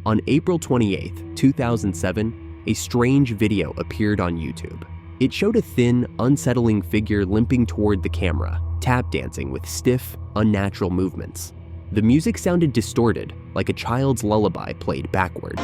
On April 28, 2007, a strange video appeared on YouTube. It showed a thin, unsettling figure limping toward the camera, tap dancing with stiff, unnatural movements. The music sounded distorted, like a child's lullaby played backward.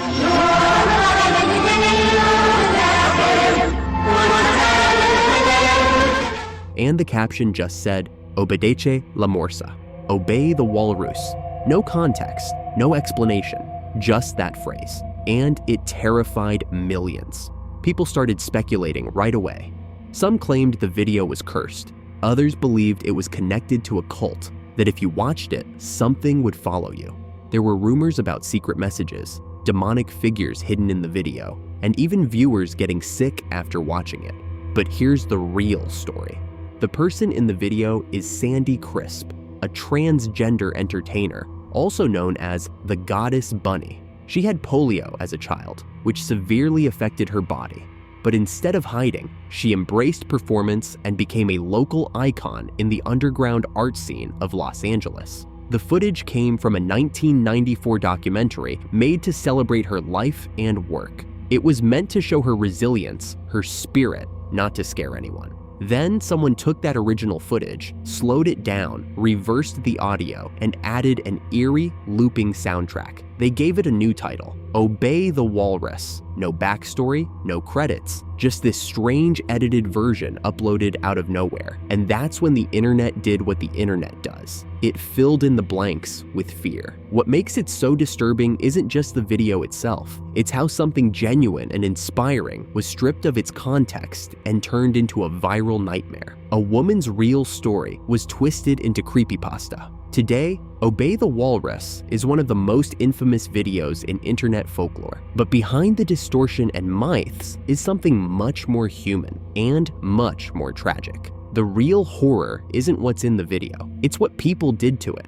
And the caption just said, "Obedece la morsa," obey the walrus. No context, no explanation, just that phrase. And it terrified millions. People started speculating right away. Some claimed the video was cursed. Others believed it was connected to a cult, that if you watched it, something would follow you. There were rumors about secret messages, demonic figures hidden in the video, and even viewers getting sick after watching it. But here's the real story. The person in the video is Sandy Crisp, a transgender entertainer, also known as the Goddess Bunny. She had polio as a child, which severely affected her body. But instead of hiding, she embraced performance and became a local icon in the underground art scene of Los Angeles. The footage came from a 1994 documentary made to celebrate her life and work. It was meant to show her resilience, her spirit, not to scare anyone. Then someone took that original footage, slowed it down, reversed the audio, and added an eerie, looping soundtrack. They gave it a new title, Obey the Walrus. No backstory, no credits, just this strange edited version uploaded out of nowhere. And that's when the internet did what the internet does. It filled in the blanks with fear. What makes it so disturbing isn't just the video itself. It's how something genuine and inspiring was stripped of its context and turned into a viral nightmare. A woman's real story was twisted into creepypasta. Today, Obey the Walrus is one of the most infamous videos in internet folklore. But behind the distortion and myths is something much more human and much more tragic. The real horror isn't what's in the video, it's what people did to it.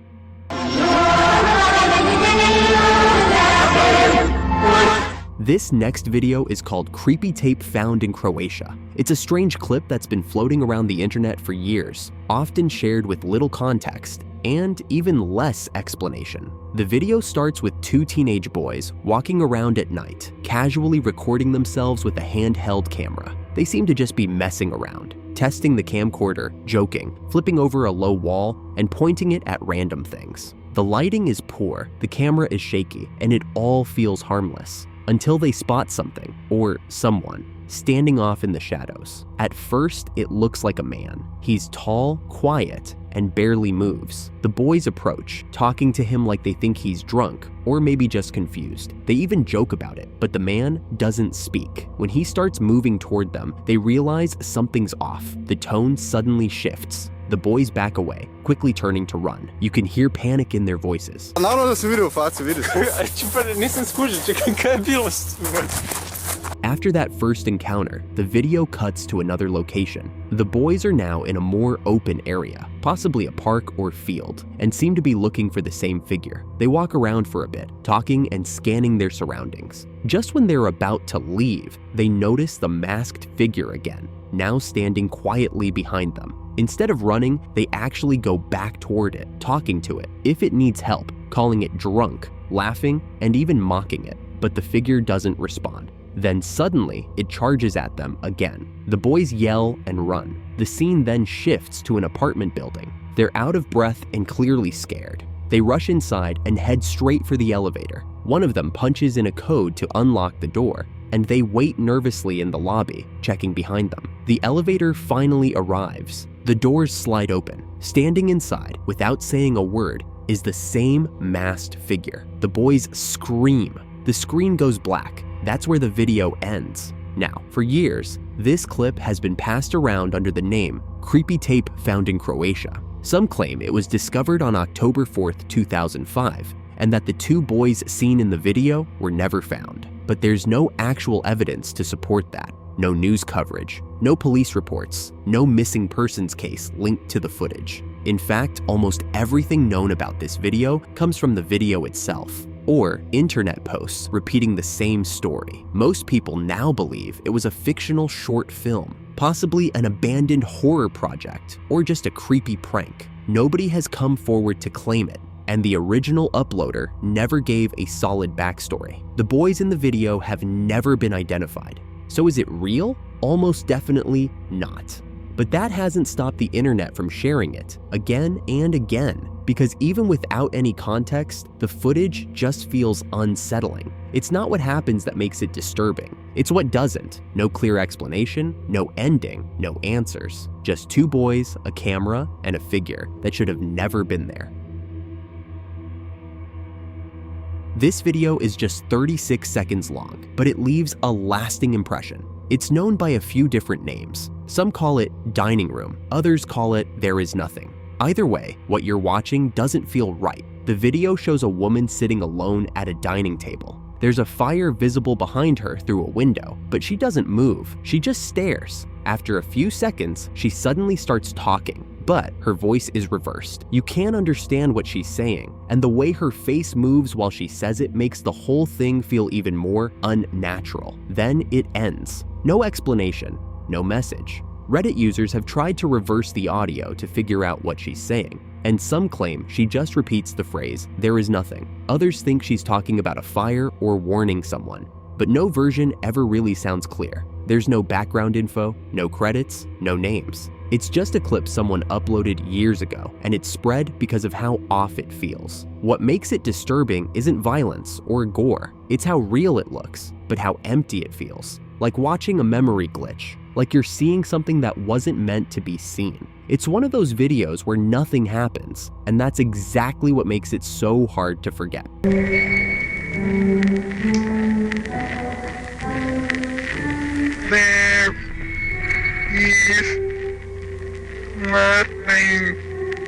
This next video is called Creepy Tape Found in Croatia. It's a strange clip that's been floating around the internet for years, often shared with little context and even less explanation. The video starts with two teenage boys walking around at night, casually recording themselves with a handheld camera. They seem to just be messing around, testing the camcorder, joking, flipping over a low wall, and pointing it at random things. The lighting is poor, the camera is shaky, and it all feels harmless, until they spot something, or someone, standing off in the shadows. At first, it looks like a man. He's tall, quiet, and barely moves. The boys approach, talking to him like they think he's drunk, or maybe just confused. They even joke about it, but the man doesn't speak. When he starts moving toward them, they realize something's off. The tone suddenly shifts. The boys back away, quickly turning to run. You can hear panic in their voices. After that first encounter, the video cuts to another location. The boys are now in a more open area, possibly a park or field, and seem to be looking for the same figure. They walk around for a bit, talking and scanning their surroundings. Just when they're about to leave, they notice the masked figure again, now standing quietly behind them. Instead of running, they actually go back toward it, talking to it, if it needs help, calling it drunk, laughing, and even mocking it. But the figure doesn't respond. Then suddenly, it charges at them again. The boys yell and run. The scene then shifts to an apartment building. They're out of breath and clearly scared. They rush inside and head straight for the elevator. One of them punches in a code to unlock the door, and they wait nervously in the lobby, checking behind them. The elevator finally arrives. The doors slide open. Standing inside, without saying a word, is the same masked figure. The boys scream. The screen goes black. That's where the video ends. Now, for years, this clip has been passed around under the name Creepy Tape Found in Croatia. Some claim it was discovered on October 4th, 2005, and that the two boys seen in the video were never found. But there's no actual evidence to support that. No news coverage, no police reports, no missing persons case linked to the footage. In fact, almost everything known about this video comes from the video itself, or internet posts repeating the same story. Most people now believe it was a fictional short film, possibly an abandoned horror project, or just a creepy prank. Nobody has come forward to claim it, and the original uploader never gave a solid backstory. The boys in the video have never been identified. So is it real? Almost definitely not. But that hasn't stopped the internet from sharing it again and again, because even without any context, the footage just feels unsettling. It's not what happens that makes it disturbing. It's what doesn't. No clear explanation, no ending, no answers. Just two boys, a camera, and a figure that should have never been there. This video is just 36 seconds long, but it leaves a lasting impression. It's known by a few different names. Some call it dining room, others call it there is nothing. Either way, what you're watching doesn't feel right. The video shows a woman sitting alone at a dining table. There's a fire visible behind her through a window, but she doesn't move, she just stares. After a few seconds, she suddenly starts talking, but her voice is reversed. You can't understand what she's saying, and the way her face moves while she says it makes the whole thing feel even more unnatural. Then it ends. No explanation, no message. Reddit users have tried to reverse the audio to figure out what she's saying, and some claim she just repeats the phrase, "there is nothing." Others think she's talking about a fire or warning someone, but no version ever really sounds clear. There's no background info, no credits, no names. It's just a clip someone uploaded years ago, and it's spread because of how off it feels. What makes it disturbing isn't violence or gore, it's how real it looks, but how empty it feels. Like watching a memory glitch, like you're seeing something that wasn't meant to be seen. It's one of those videos where nothing happens, and that's exactly what makes it so hard to forget. There is nothing.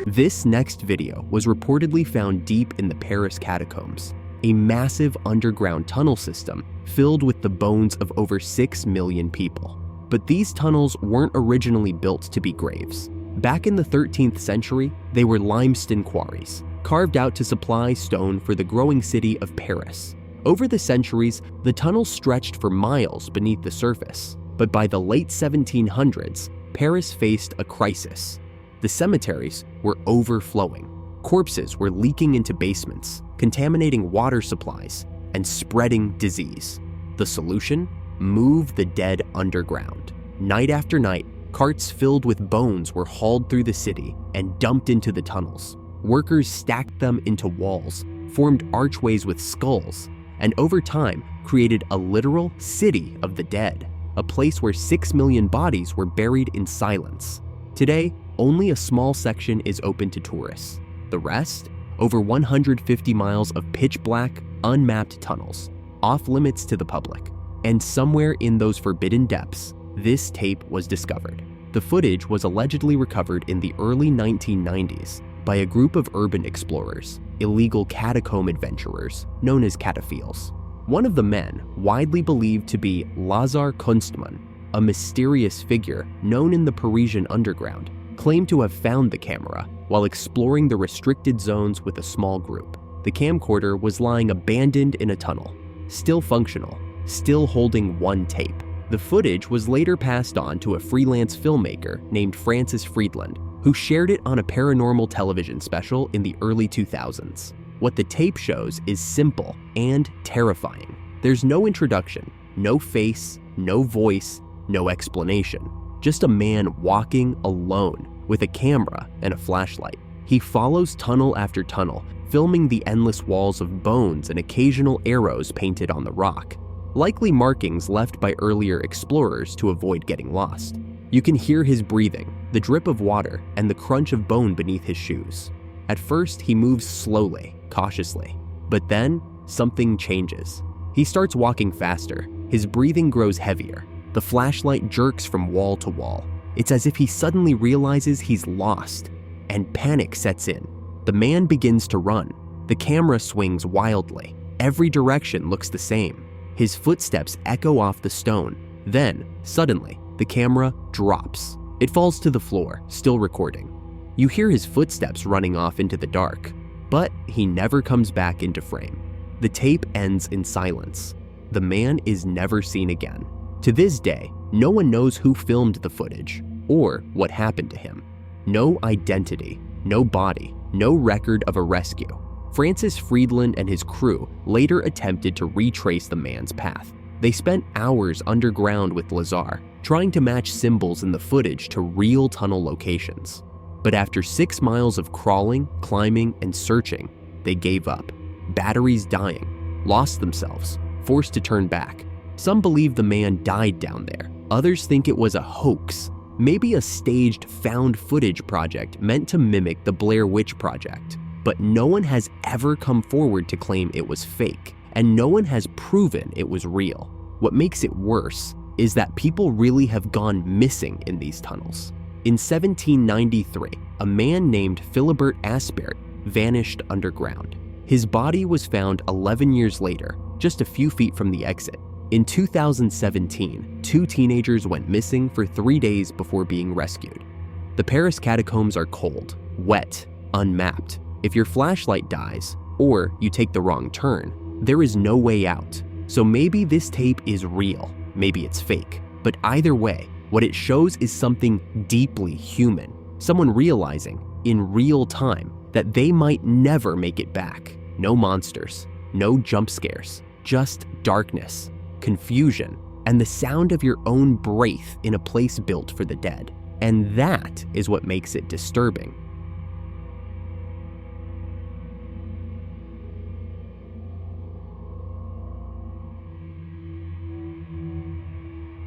This next video was reportedly found deep in the Paris catacombs, a massive underground tunnel system filled with the bones of over 6 million people. But these tunnels weren't originally built to be graves. Back in the 13th century, they were limestone quarries, carved out to supply stone for the growing city of Paris. Over the centuries, the tunnels stretched for miles beneath the surface. But by the late 1700s, Paris faced a crisis. The cemeteries were overflowing. Corpses were leaking into basements, contaminating water supplies, and spreading disease. The solution? Move the dead underground. Night after night, carts filled with bones were hauled through the city and dumped into the tunnels. Workers stacked them into walls, formed archways with skulls, and over time created a literal city of the dead, a place where 6 million bodies were buried in silence. Today, only a small section is open to tourists. The rest? Over 150 miles of pitch-black, unmapped tunnels, off-limits to the public. And somewhere in those forbidden depths, this tape was discovered. The footage was allegedly recovered in the early 1990s by a group of urban explorers, illegal catacomb adventurers known as cataphiles. One of the men, widely believed to be Lazar Kunstmann, a mysterious figure known in the Parisian underground, claimed to have found the camera while exploring the restricted zones with a small group. The camcorder was lying abandoned in a tunnel, still functional, still holding one tape. The footage was later passed on to a freelance filmmaker named Francis Friedland, who shared it on a paranormal television special in the early 2000s. What the tape shows is simple and terrifying. There's no introduction, no face, no voice, no explanation. Just a man walking alone with a camera and a flashlight. He follows tunnel after tunnel, filming the endless walls of bones and occasional arrows painted on the rock, likely markings left by earlier explorers to avoid getting lost. You can hear his breathing, the drip of water, and the crunch of bone beneath his shoes. At first, he moves slowly, cautiously, but then something changes. He starts walking faster, his breathing grows heavier. The flashlight jerks from wall to wall. It's as if he suddenly realizes he's lost, and panic sets in. The man begins to run. The camera swings wildly. Every direction looks the same. His footsteps echo off the stone. Then, suddenly, the camera drops. It falls to the floor, still recording. You hear his footsteps running off into the dark, but he never comes back into frame. The tape ends in silence. The man is never seen again. To this day, no one knows who filmed the footage or what happened to him. No identity, no body, no record of a rescue. Francis Friedland and his crew later attempted to retrace the man's path. They spent hours underground with Lazar, trying to match symbols in the footage to real tunnel locations. But after 6 miles of crawling, climbing, and searching, they gave up. Batteries dying, lost themselves, forced to turn back. Some believe the man died down there. Others think it was a hoax, maybe a staged found footage project meant to mimic the Blair Witch Project. But no one has ever come forward to claim it was fake, and no one has proven it was real. What makes it worse is that people really have gone missing in these tunnels. In 1793, a man named Philibert Aspert vanished underground. His body was found 11 years later, just a few feet from the exit. In 2017, 2 teenagers went missing for 3 days before being rescued. The Paris catacombs are cold, wet, unmapped. If your flashlight dies, or you take the wrong turn, there is no way out. So maybe this tape is real, maybe it's fake. But either way, what it shows is something deeply human. Someone realizing, in real time, that they might never make it back. No monsters, no jump scares, just darkness, confusion, and the sound of your own breath in a place built for the dead. And that is what makes it disturbing.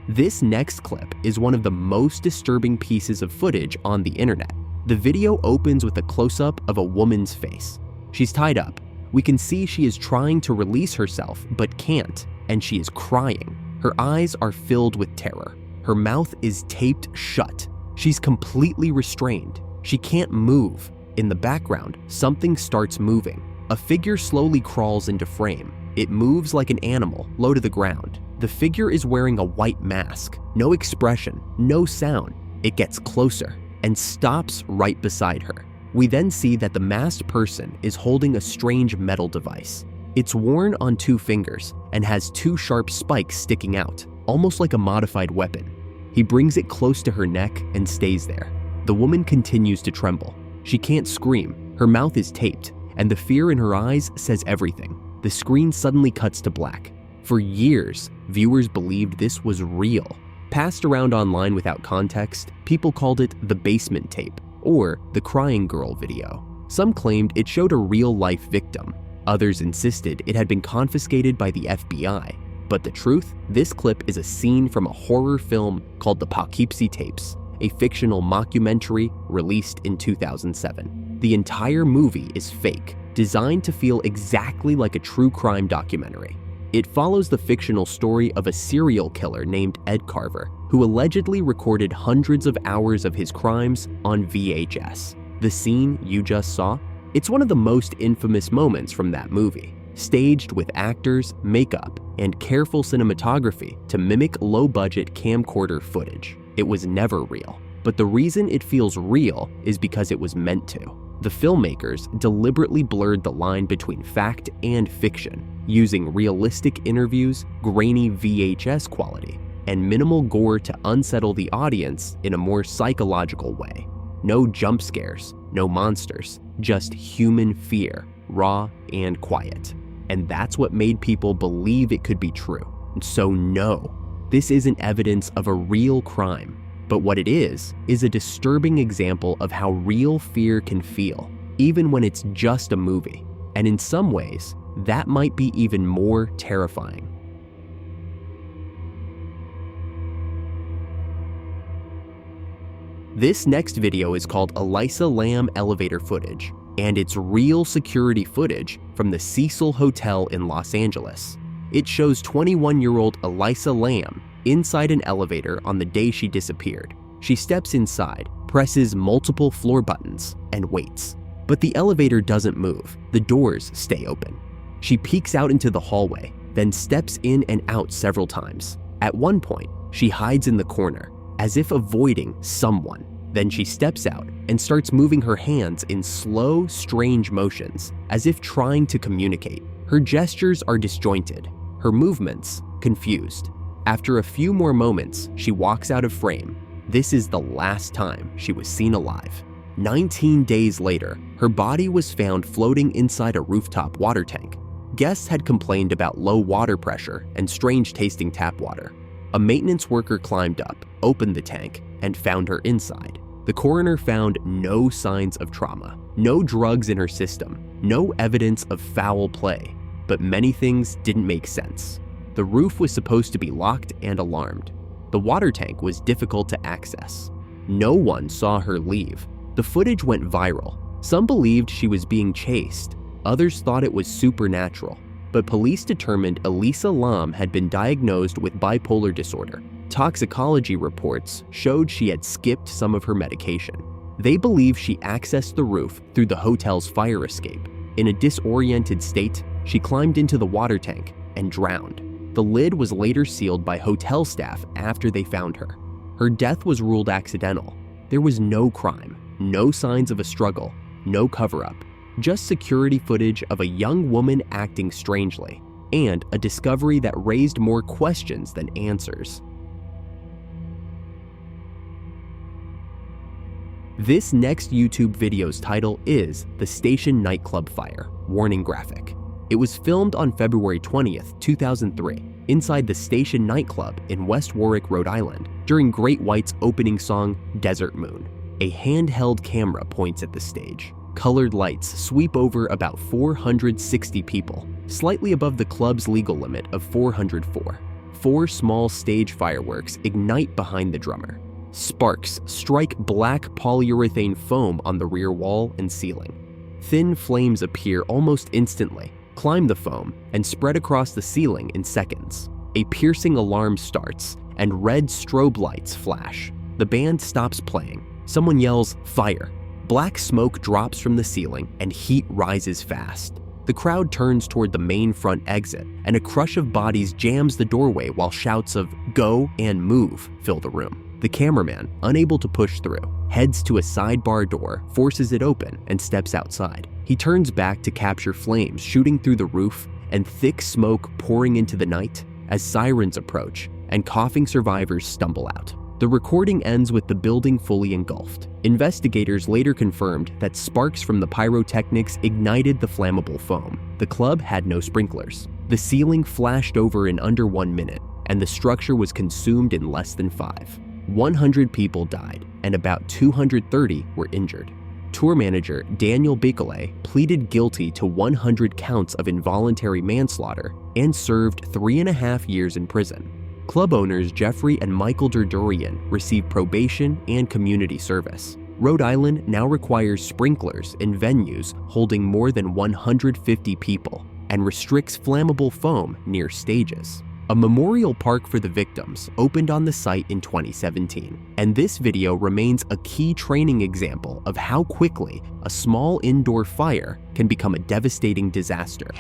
This next clip is one of the most disturbing pieces of footage on the internet. The video opens with a close-up of a woman's face. She's tied up. We can see she is trying to release herself, but can't, and she is crying. Her eyes are filled with terror. Her mouth is taped shut. She's completely restrained. She can't move. In the background, something starts moving. A figure slowly crawls into frame. It moves like an animal, low to the ground. The figure is wearing a white mask. No expression, no sound. It gets closer and stops right beside her. We then see that the masked person is holding a strange metal device. It's worn on 2 fingers and has 2 sharp spikes sticking out, almost like a modified weapon. He brings it close to her neck and stays there. The woman continues to tremble. She can't scream. Her mouth is taped, and the fear in her eyes says everything. The screen suddenly cuts to black. For years, viewers believed this was real. Passed around online without context, people called it the basement tape or the crying girl video. Some claimed it showed a real-life victim. Others insisted it had been confiscated by the FBI. But the truth? This clip is a scene from a horror film called the Poughkeepsie Tapes, a fictional mockumentary released in 2007. The entire movie is fake, designed to feel exactly like a true crime documentary. It follows the fictional story of a serial killer named Ed Carver, who allegedly recorded hundreds of hours of his crimes on VHS. The scene you just saw? It's one of the most infamous moments from that movie, staged with actors, makeup, and careful cinematography to mimic low-budget camcorder footage. It was never real, but the reason it feels real is because it was meant to. The filmmakers deliberately blurred the line between fact and fiction, using realistic interviews, grainy VHS quality, and minimal gore to unsettle the audience in a more psychological way. No jump scares, no monsters, just human fear, raw and quiet. And that's what made people believe it could be true. So no, this isn't evidence of a real crime. But what it is a disturbing example of how real fear can feel, even when it's just a movie. And in some ways, that might be even more terrifying. This next video is called Elisa Lam elevator footage, and it's real security footage from the Cecil Hotel in Los Angeles. It shows 21-year-old Elisa Lam inside an elevator on the day she disappeared. She steps inside, presses multiple floor buttons, and waits. But the elevator doesn't move. The doors stay open. She peeks out into the hallway, then steps in and out several times. At one point, she hides in the corner, as if avoiding someone. Then she steps out and starts moving her hands in slow, strange motions, as if trying to communicate. Her gestures are disjointed, her movements confused. After a few more moments, she walks out of frame. This is the last time she was seen alive. 19 days later, her body was found floating inside a rooftop water tank. Guests had complained about low water pressure and strange-tasting tap water. A maintenance worker climbed up, opened the tank, and found her inside. The coroner found no signs of trauma, no drugs in her system, no evidence of foul play, but many things didn't make sense. The roof was supposed to be locked and alarmed. The water tank was difficult to access. No one saw her leave. The footage went viral. Some believed she was being chased. Others thought it was supernatural. But police determined Elisa Lam had been diagnosed with bipolar disorder. Toxicology reports showed she had skipped some of her medication. They believe she accessed the roof through the hotel's fire escape. In a disoriented state, she climbed into the water tank and drowned. The lid was later sealed by hotel staff after they found her. Her death was ruled accidental. There was no crime, no signs of a struggle, no cover-up, just security footage of a young woman acting strangely, and a discovery that raised more questions than answers. This next YouTube video's title is The Station Nightclub Fire, warning graphic. It was filmed on February 20th, 2003, inside the Station nightclub in West Warwick, Rhode Island, during Great White's opening song, Desert Moon. A handheld camera points at the stage. Colored lights sweep over about 460 people, slightly above the club's legal limit of 404. 4 small stage fireworks ignite behind the drummer. Sparks strike black polyurethane foam on the rear wall and ceiling. Thin flames appear almost instantly, climb the foam, and spread across the ceiling in seconds. A piercing alarm starts, and red strobe lights flash. The band stops playing. Someone yells, "Fire!" Black smoke drops from the ceiling, and heat rises fast. The crowd turns toward the main front exit, and a crush of bodies jams the doorway while shouts of "Go" and "Move" fill the room. The cameraman, unable to push through, heads to a sidebar door, forces it open, and steps outside. He turns back to capture flames shooting through the roof and thick smoke pouring into the night as sirens approach and coughing survivors stumble out. The recording ends with the building fully engulfed. Investigators later confirmed that sparks from the pyrotechnics ignited the flammable foam. The club had no sprinklers. The ceiling flashed over in under 1 minute, and the structure was consumed in less than 5. 100 people died, and about 230 were injured. Tour manager Daniel Bicolay pleaded guilty to 100 counts of involuntary manslaughter and served 3.5 years in prison. Club owners Jeffrey and Michael Durdurian received probation and community service. Rhode Island now requires sprinklers in venues holding more than 150 people and restricts flammable foam near stages. A memorial park for the victims opened on the site in 2017, and this video remains a key training example of how quickly a small indoor fire can become a devastating disaster.